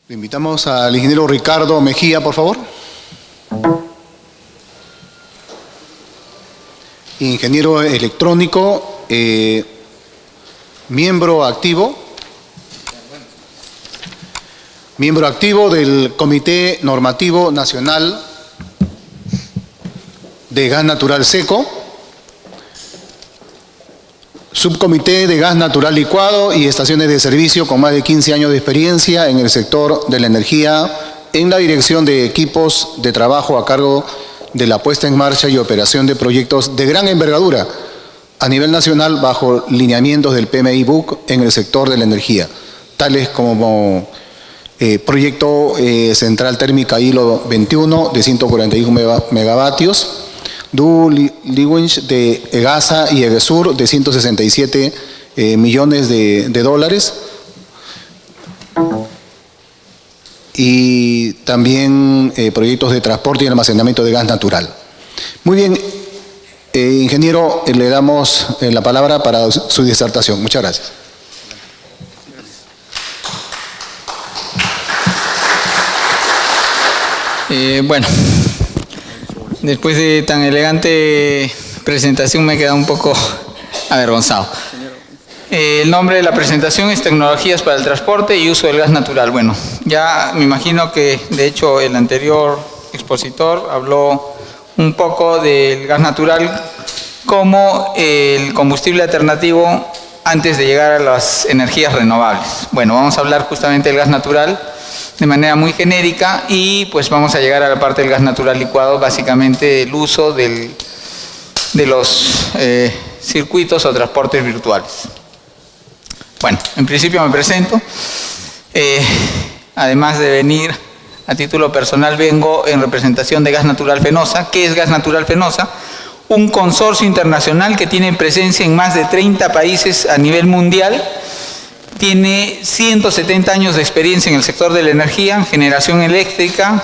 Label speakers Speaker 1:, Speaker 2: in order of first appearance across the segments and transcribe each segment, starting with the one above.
Speaker 1: Le invitamos al ingeniero Ricardo Mejía, por favor. Ingeniero electrónico, miembro activo del Comité Normativo Nacional de Gas Natural Seco, Subcomité de Gas Natural Licuado y estaciones de servicio con más de 15 años de experiencia en el sector de la energía, en la dirección de equipos de trabajo a cargo de la puesta en marcha y operación de proyectos de gran envergadura a nivel nacional bajo lineamientos del PMI-BUC en el sector de la energía, tales como proyecto central térmica hilo 21 de 141 megavatios, Liwinch de EGASA y EGESUR de 167 millones de dólares, y también proyectos de transporte y almacenamiento de gas natural. Muy bien, ingeniero, le damos la palabra para su disertación. Muchas gracias.
Speaker 2: Bueno, después de tan elegante presentación me he quedado un poco avergonzado. El nombre de la presentación es Tecnologías para el transporte y uso del gas natural. Bueno, ya me imagino que de hecho el anterior expositor habló un poco del gas natural como el combustible alternativo antes de llegar a las energías renovables. Bueno, vamos a hablar justamente del gas natural de manera muy genérica y pues vamos a llegar a la parte del gas natural licuado, básicamente el uso de los circuitos o transportes virtuales. Bueno, en principio me presento. Además de venir a título personal, vengo en representación de Gas Natural Fenosa. ¿Qué es Gas Natural Fenosa? Un consorcio internacional que tiene presencia en más de 30 países a nivel mundial. Tiene 170 años de experiencia en el sector de la energía, generación eléctrica,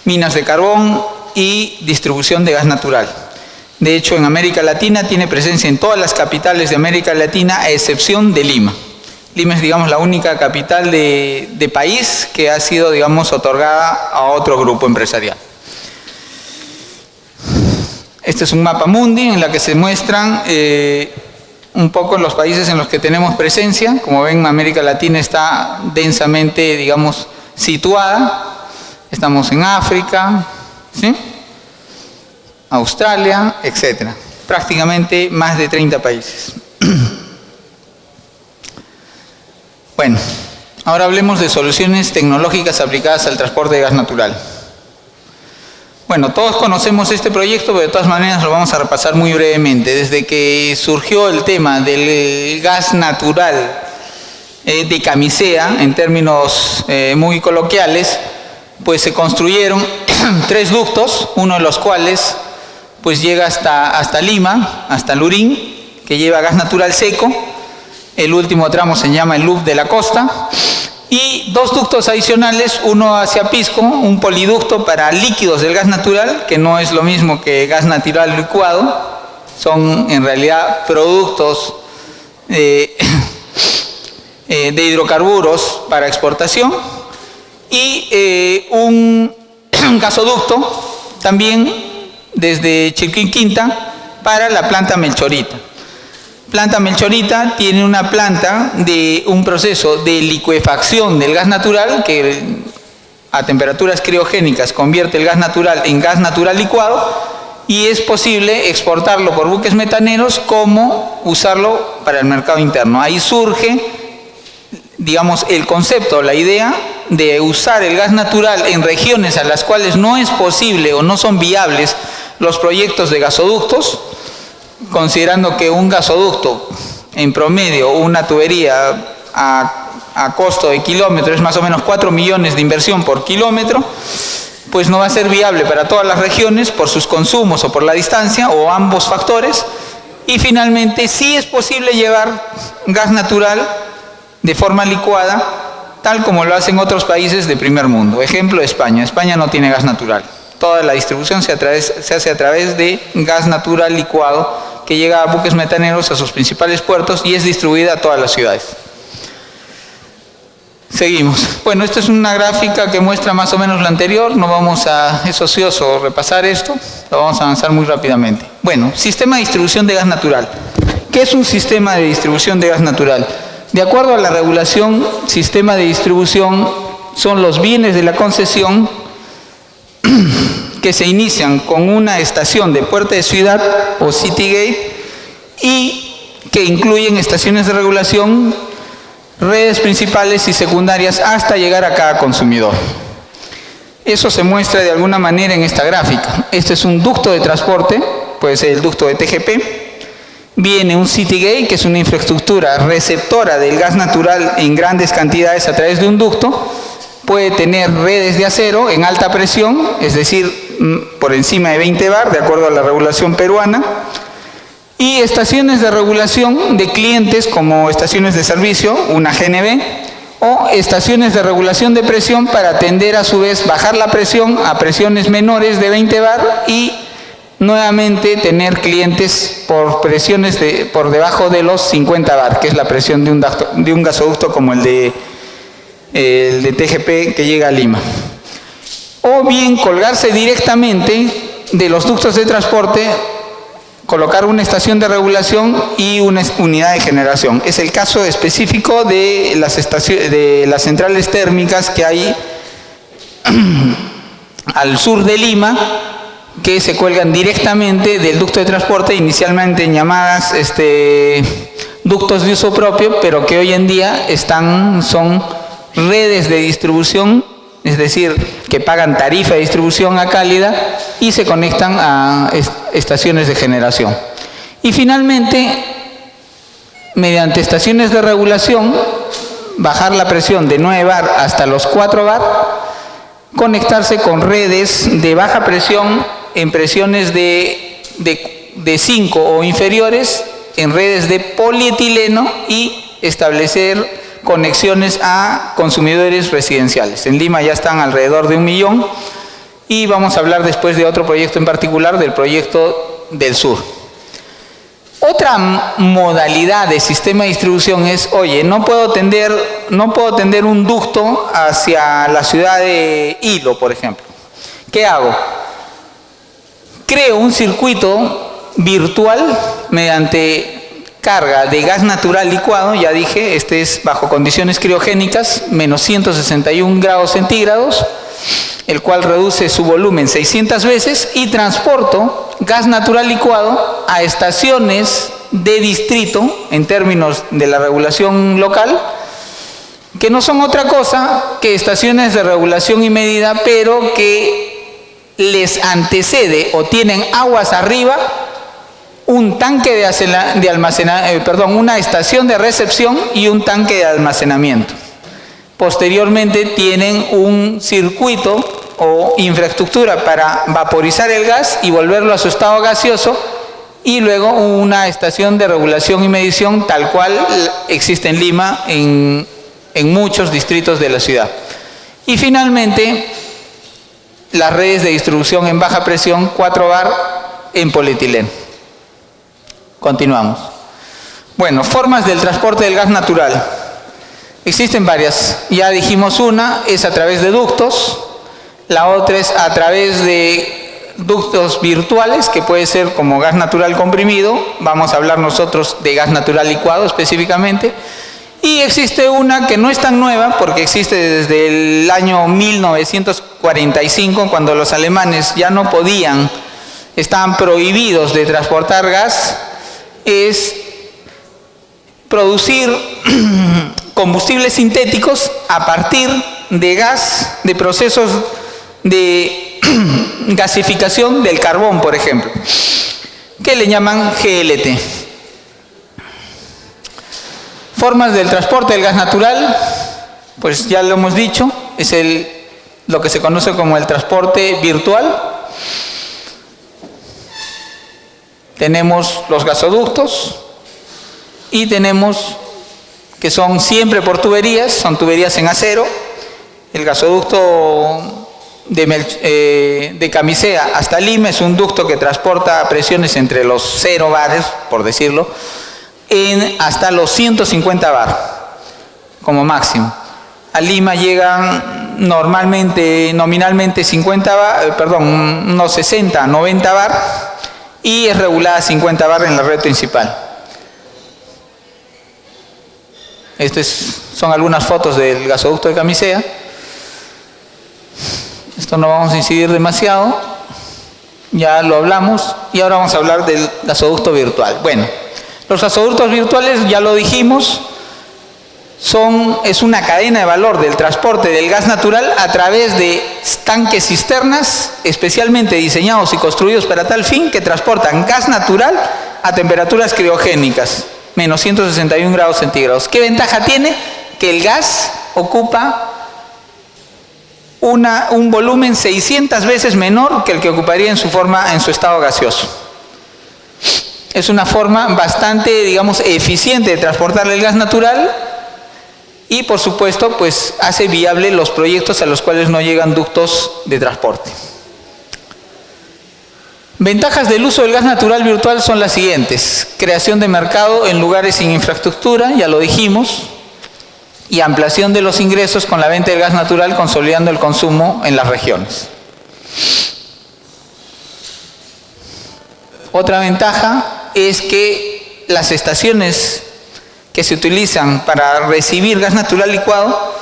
Speaker 2: minas de carbón y distribución de gas natural. De hecho, en América Latina tiene presencia en todas las capitales de América Latina, a excepción de Lima. Lima es, digamos, la única capital de país que ha sido, digamos, otorgada a otro grupo empresarial. Este es un mapa mundi en la que se muestran un poco los países en los que tenemos presencia. Como ven, América Latina está densamente, digamos, situada. Estamos en África, ¿sí?, Australia, etcétera. Prácticamente más de 30 países. Bueno, ahora hablemos de soluciones tecnológicas aplicadas al transporte de gas natural. Bueno, todos conocemos este proyecto, pero de todas maneras lo vamos a repasar muy brevemente. Desde que surgió el tema del gas natural de camisea, en términos muy coloquiales, pues se construyeron 3 ductos, uno de los cuales pues llega hasta Lima, hasta Lurín, que lleva gas natural seco. El último tramo se llama el Loop de la Costa. Y 2 ductos adicionales, uno hacia Pisco, un poliducto para líquidos del gas natural, que no es lo mismo que gas natural licuado, son en realidad productos de hidrocarburos para exportación, y un gasoducto también desde Chilquinquinta para la planta Melchorita. Planta Melchorita tiene una planta de un proceso de licuefacción del gas natural que a temperaturas criogénicas convierte el gas natural en gas natural licuado, y es posible exportarlo por buques metaneros como usarlo para el mercado interno. Ahí surge, digamos, el concepto, la idea de usar el gas natural en regiones a las cuales no es posible o no son viables los proyectos de gasoductos, considerando que un gasoducto, en promedio, una tubería a costo de kilómetro es más o menos 4 millones de inversión por kilómetro, pues no va a ser viable para todas las regiones por sus consumos o por la distancia o ambos factores. Y finalmente sí es posible llevar gas natural de forma licuada, tal como lo hacen otros países de primer mundo. Ejemplo, España. España no tiene gas natural. Toda la distribución se hace a través de gas natural licuado que llega a buques metaneros a sus principales puertos y es distribuida a todas las ciudades. Seguimos. Bueno, esta es una gráfica que muestra más o menos la anterior. No vamos a, es ocioso repasar esto. Lo vamos a avanzar muy rápidamente. Bueno, sistema de distribución de gas natural. ¿Qué es un sistema de distribución de gas natural? De acuerdo a la regulación, sistema de distribución son los bienes de la concesión que se inician con una estación de puerta de ciudad o city gate y que incluyen estaciones de regulación, redes principales y secundarias hasta llegar a cada consumidor. Eso se muestra de alguna manera en esta gráfica. Este es un ducto de transporte, puede ser el ducto de TGP. Viene un city gate, que es una infraestructura receptora del gas natural en grandes cantidades a través de un ducto. Puede tener redes de acero en alta presión, es decir, por encima de 20 bar, de acuerdo a la regulación peruana. Y estaciones de regulación de clientes como estaciones de servicio, una GNB, o estaciones de regulación de presión para atender a su vez bajar la presión a presiones menores de 20 bar y nuevamente tener clientes por presiones por debajo de los 50 bar, que es la presión de un gasoducto como el de TGP que llega a Lima. O bien colgarse directamente de los ductos de transporte, colocar una estación de regulación y una unidad de generación. Es el caso específico de las centrales térmicas que hay al sur de Lima, que se cuelgan directamente del ducto de transporte, inicialmente llamadas ductos de uso propio, pero que hoy en día son redes de distribución, es decir, que pagan tarifa de distribución a Cálida y se conectan a estaciones de generación. Y finalmente, mediante estaciones de regulación, bajar la presión de 9 bar hasta los 4 bar, conectarse con redes de baja presión en presiones de 5 o inferiores, en redes de polietileno y establecer conexiones a consumidores residenciales. En Lima ya están alrededor de 1 millón y vamos a hablar después de otro proyecto en particular, del proyecto del sur. Otra modalidad de sistema de distribución es, oye, no puedo tender un ducto hacia la ciudad de Hilo, por ejemplo. ¿Qué hago? Creo un circuito virtual mediante carga de gas natural licuado, ya dije, este es bajo condiciones criogénicas, menos 161 grados centígrados, el cual reduce su volumen 600 veces y transporto gas natural licuado a estaciones de distrito, en términos de la regulación local, que no son otra cosa que estaciones de regulación y medida, pero que les antecede o tienen aguas arriba un tanque de almacenamiento, una estación de recepción y un tanque de almacenamiento. Posteriormente tienen un circuito o infraestructura para vaporizar el gas y volverlo a su estado gaseoso, y luego una estación de regulación y medición tal cual existe en Lima en muchos distritos de la ciudad. Y finalmente las redes de distribución en baja presión 4 bar en polietileno. Continuamos. Bueno, formas del transporte del gas natural. Existen varias. Ya dijimos, una es a través de ductos, la otra es a través de ductos virtuales, que puede ser como gas natural comprimido. Vamos a hablar nosotros de gas natural licuado específicamente. Y existe una que no es tan nueva, porque existe desde el año 1945, cuando los alemanes ya no podían, estaban prohibidos de transportar gas, es producir combustibles sintéticos a partir de gas, de procesos de gasificación del carbón, por ejemplo, que le llaman GLT. Formas del transporte del gas natural, pues ya lo hemos dicho, es lo que se conoce como el transporte virtual. Tenemos los gasoductos y tenemos que son siempre por tuberías, son tuberías en acero. El gasoducto de Camisea hasta Lima es un ducto que transporta presiones entre los 0 bares, por decirlo, hasta los 150 bar como máximo. A Lima llegan nominalmente 60, 90 bar y es regulada 50 bar en la red principal. Son algunas fotos del gasoducto de Camisea. Esto no vamos a incidir demasiado, ya lo hablamos, y ahora vamos a hablar del gasoducto virtual. Bueno, los gasoductos virtuales, ya lo dijimos, es una cadena de valor del transporte del gas natural a través de tanques cisternas especialmente diseñados y construidos para tal fin, que transportan gas natural a temperaturas criogénicas, menos 161 grados centígrados. ¿Qué ventaja tiene? Que el gas ocupa un volumen 600 veces menor que el que ocuparía en su estado gaseoso. Es una forma bastante, digamos, eficiente de transportar el gas natural y, por supuesto, pues hace viable los proyectos a los cuales no llegan ductos de transporte. Ventajas del uso del gas natural virtual son las siguientes: creación de mercado en lugares sin infraestructura, ya lo dijimos, y ampliación de los ingresos con la venta del gas natural, consolidando el consumo en las regiones. Otra ventaja es que las estaciones que se utilizan para recibir gas natural licuado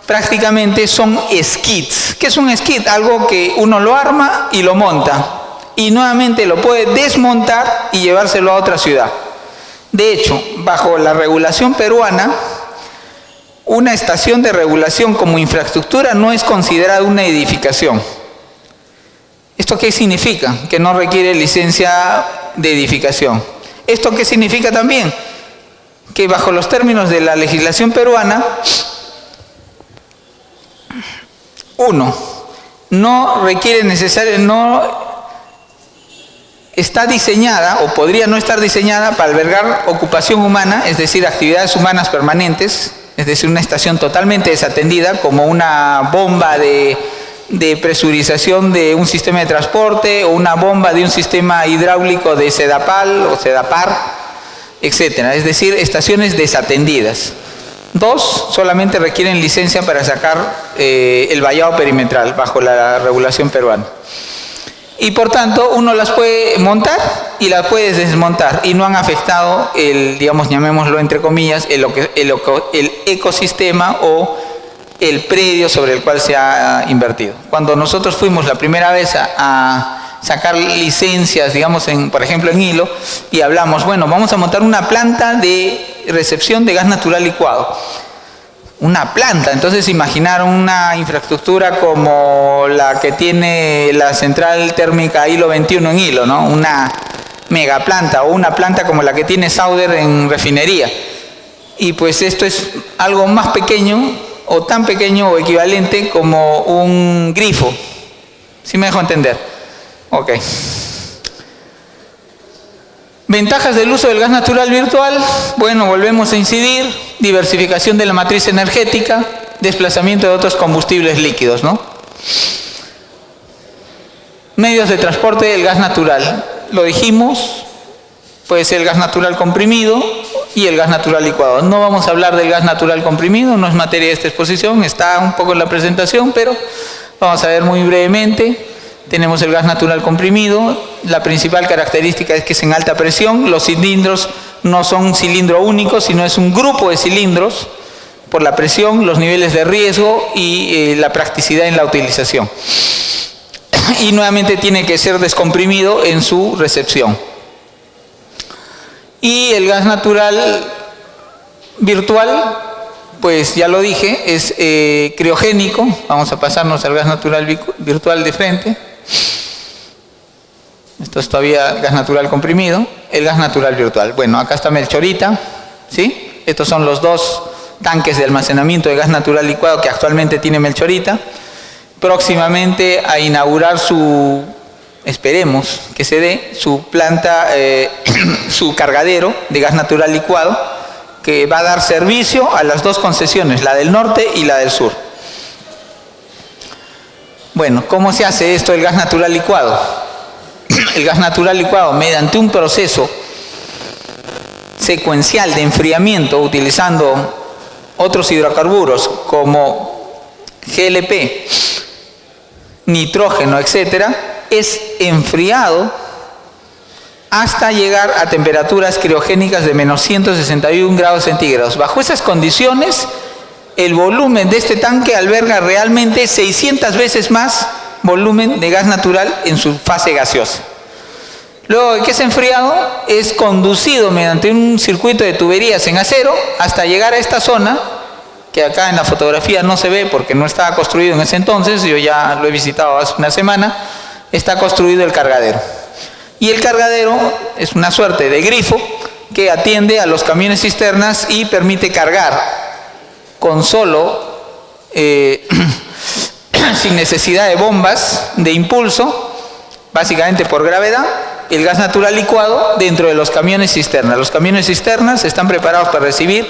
Speaker 2: prácticamente son skids. ¿Qué es un skid? Algo que uno lo arma y lo monta y nuevamente lo puede desmontar y llevárselo a otra ciudad. De hecho, bajo la regulación peruana, una estación de regulación como infraestructura no es considerada una edificación. ¿Esto qué significa? Que no requiere licencia de edificación. ¿Esto qué significa también? Que bajo los términos de la legislación peruana, no está diseñada o podría no estar diseñada para albergar ocupación humana, es decir, actividades humanas permanentes, es decir, una estación totalmente desatendida, como una bomba de presurización de un sistema de transporte o una bomba de un sistema hidráulico de Sedapal o Sedapar, etcétera. Es decir, estaciones desatendidas. 2 solamente requieren licencia para sacar el vallado perimetral bajo la regulación peruana. Y por tanto, uno las puede montar y las puede desmontar y no han afectado digamos, llamémoslo entre comillas, el ecosistema o el predio sobre el cual se ha invertido. Cuando nosotros fuimos la primera vez a sacar licencias, digamos, por ejemplo en Hilo, y hablamos, bueno, vamos a montar una planta de recepción de gas natural licuado. Una planta, entonces imaginaron una infraestructura como la que tiene la central térmica Hilo 21 en Hilo, ¿no? Una megaplanta o una planta como la que tiene Sauder en refinería. Y pues esto es algo más pequeño o tan pequeño o equivalente como un grifo. ¿Sí me dejo entender? Ok. Ventajas del uso del gas natural virtual. Bueno, volvemos a incidir. Diversificación de la matriz energética, desplazamiento de otros combustibles líquidos, ¿no? Medios de transporte del gas natural. Lo dijimos, puede ser el gas natural comprimido y el gas natural licuado. No vamos a hablar del gas natural comprimido, no es materia de esta exposición, está un poco en la presentación, pero vamos a ver muy brevemente. Tenemos el gas natural comprimido. La principal característica es que es en alta presión. Los cilindros no son un cilindro único, sino es un grupo de cilindros por la presión, los niveles de riesgo y la practicidad en la utilización. Y nuevamente tiene que ser descomprimido en su recepción. Y el gas natural virtual, pues ya lo dije, es criogénico. Vamos a pasarnos al gas natural virtual de frente. Esto es todavía gas natural comprimido, el gas natural virtual. Bueno, acá está Melchorita, ¿sí? Estos son los 2 tanques de almacenamiento de gas natural licuado que actualmente tiene Melchorita. Próximamente a inaugurar esperemos que se dé su planta, su cargadero de gas natural licuado, que va a dar servicio a las 2 concesiones, la del norte y la del sur. Bueno, ¿cómo se hace esto del gas natural licuado? El gas natural licuado, mediante un proceso secuencial de enfriamiento utilizando otros hidrocarburos como GLP, nitrógeno, etcétera, es enfriado hasta llegar a temperaturas criogénicas de menos 161 grados centígrados. Bajo esas condiciones, el volumen de este tanque alberga realmente 600 veces más volumen de gas natural en su fase gaseosa. Luego de que es enfriado, es conducido mediante un circuito de tuberías en acero hasta llegar a esta zona, que acá en la fotografía no se ve porque no estaba construido en ese entonces, yo ya lo he visitado hace una semana, está construido el cargadero. Y el cargadero es una suerte de grifo que atiende a los camiones cisternas y permite cargar con solo, sin necesidad de bombas de impulso, básicamente por gravedad, el gas natural licuado dentro de los camiones cisternas. Los camiones cisternas están preparados para recibir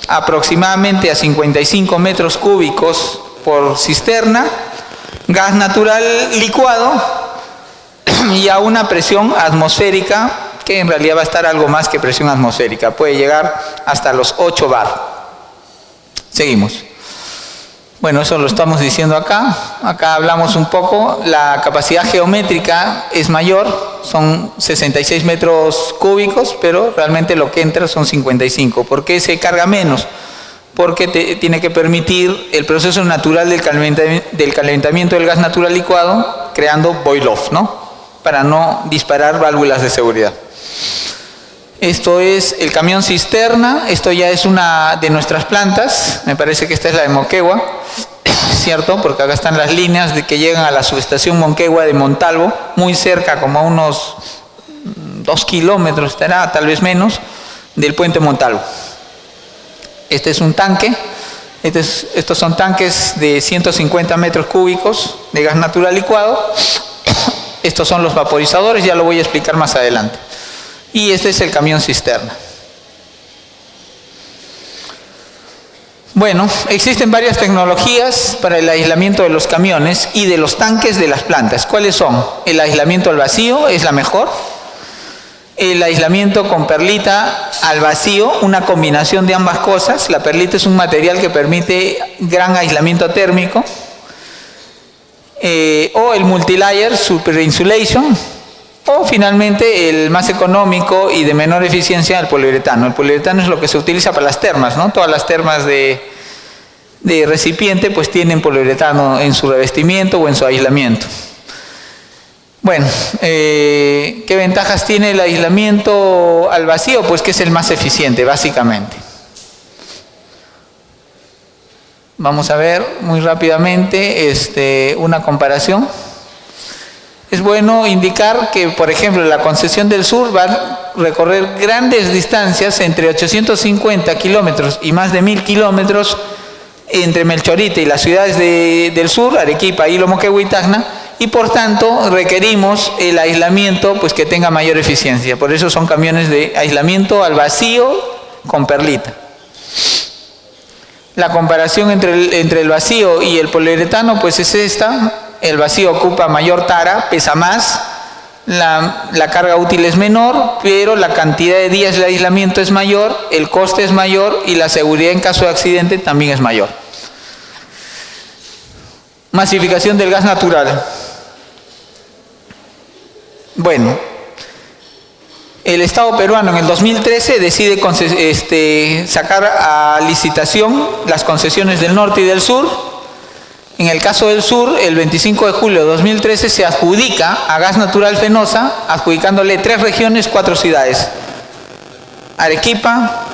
Speaker 2: aproximadamente a 55 metros cúbicos por cisterna, gas natural licuado y a una presión atmosférica que en realidad va a estar algo más que presión atmosférica, puede llegar hasta los 8 bar. Seguimos. Bueno, eso lo estamos diciendo acá. Acá hablamos un poco. La capacidad geométrica es mayor, son 66 metros cúbicos, pero realmente lo que entra son 55. ¿Por qué se carga menos? Porque tiene que permitir el proceso natural del calentamiento del gas natural licuado, creando boil-off, ¿no? Para no disparar válvulas de seguridad. Esto es el camión cisterna, esto ya es una de nuestras plantas, me parece que esta es la de Moquegua, ¿cierto? Porque acá están las líneas de que llegan a la subestación Moquegua de Montalvo, muy cerca, como a unos 2 kilómetros, estará, tal vez menos, del puente Montalvo. Este es un tanque, estos son tanques de 150 metros cúbicos de gas natural licuado, estos son los vaporizadores, ya lo voy a explicar más adelante. Y este es el camión cisterna. Bueno, existen varias tecnologías para el aislamiento de los camiones y de los tanques de las plantas. ¿Cuáles son? El aislamiento al vacío es la mejor. El aislamiento con perlita al vacío, una combinación de ambas cosas. La perlita es un material que permite gran aislamiento térmico. O el multilayer super insulation. O finalmente el más económico y de menor eficiencia, el poliuretano. El poliuretano es lo que se utiliza para las termas, ¿no? Todas las termas de recipiente pues tienen poliuretano en su revestimiento o en su aislamiento. Bueno, ¿qué ventajas tiene el aislamiento al vacío? Pues que es el más eficiente, básicamente. Vamos a ver muy rápidamente una comparación. Es bueno indicar que, por ejemplo, la concesión del sur va a recorrer grandes distancias, entre 850 kilómetros y más de 1000 kilómetros, entre Melchorita y las ciudades del sur, Arequipa, Hilo, Moquegua y Tacna, y por tanto requerimos el aislamiento pues, que tenga mayor eficiencia. Por eso son camiones de aislamiento al vacío con perlita. La comparación entre el vacío y el poliuretano pues es esta. El vacío ocupa mayor tara, pesa más, la carga útil es menor, pero la cantidad de días de aislamiento es mayor, el coste es mayor y la seguridad en caso de accidente también es mayor. Masificación del gas natural. Bueno, el Estado peruano en el 2013 decide sacar a licitación las concesiones del norte y del sur. En el caso del sur, el 25 de julio de 2013 se adjudica a Gas Natural Fenosa, adjudicándole 3 regiones, 4 ciudades. Arequipa,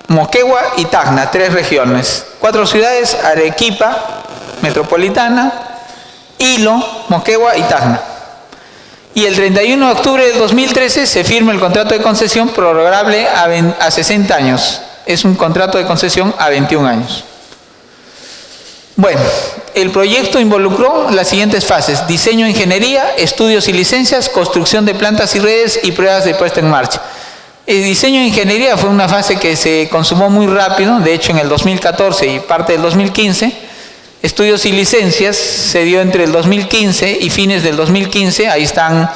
Speaker 2: Moquegua y Tacna, 3 regiones. 4 ciudades, Arequipa, Metropolitana, Hilo, Moquegua y Tacna. Y el 31 de octubre del 2013 se firma el contrato de concesión prorrogable a 60 años. Es un contrato de concesión a 21 años. Bueno, el proyecto involucró las siguientes fases: diseño, ingeniería, estudios y licencias, construcción de plantas y redes y pruebas de puesta en marcha. El diseño e ingeniería fue una fase que se consumó muy rápido, de hecho en el 2014 y parte del 2015. Estudios y licencias se dio entre el 2015 y fines del 2015, ahí están